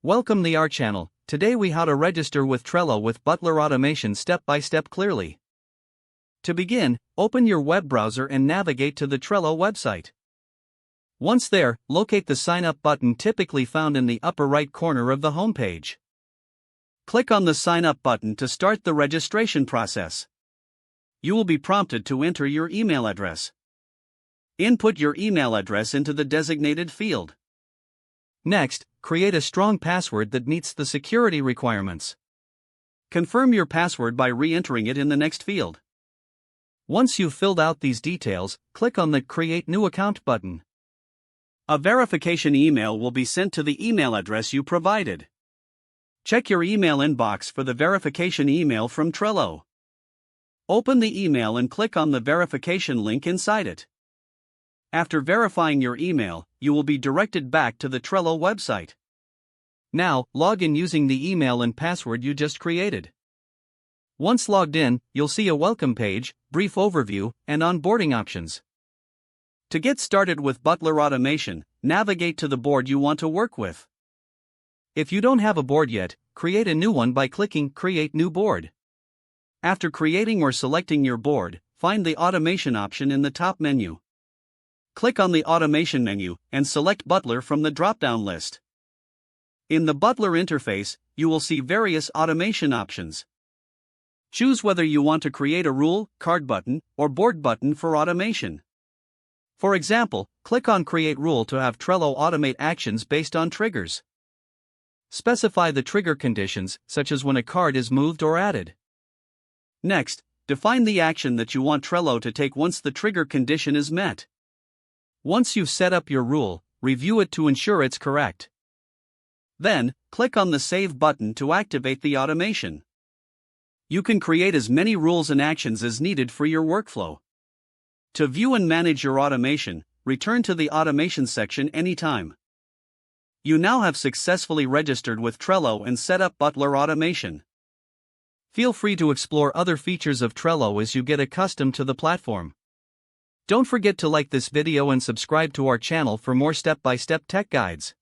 Welcome to our channel. Today we how to register with Trello with Butler automation step by step clearly. To begin, open your web browser and navigate to the Trello website. Once there, locate the sign up button typically found in the upper right corner of the homepage. Click on the sign up button to start the registration process. You will be prompted to enter your email address. Input your email address into the designated field. Next, create a strong password that meets the security requirements. Confirm your password by re-entering it in the next field. Once you've filled out these details, click on the Create New Account button. A verification email will be sent to the email address you provided. Check your email inbox for the verification email from Trello. Open the email and click on the verification link inside it. After verifying your email, you will be directed back to the Trello website. Now, log in using the email and password you just created. Once logged in, you'll see a welcome page, brief overview, and onboarding options. To get started with Butler automation, navigate to the board you want to work with. If you don't have a board yet, create a new one by clicking Create New Board. After creating or selecting your board, find the automation option in the top menu. Click on the Automation menu and select Butler from the drop-down list. In the Butler interface, you will see various automation options. Choose whether you want to create a rule, card button, or board button for automation. For example, click on Create Rule to have Trello automate actions based on triggers. Specify the trigger conditions, such as when a card is moved or added. Next, define the action that you want Trello to take once the trigger condition is met. Once you've set up your rule, review it to ensure it's correct. Then, click on the Save button to activate the automation. You can create as many rules and actions as needed for your workflow. To view and manage your automation, return to the Automation section anytime. You now have successfully registered with Trello and set up Butler automation. Feel free to explore other features of Trello as you get accustomed to the platform. Don't forget to like this video and subscribe to our channel for more step-by-step tech guides.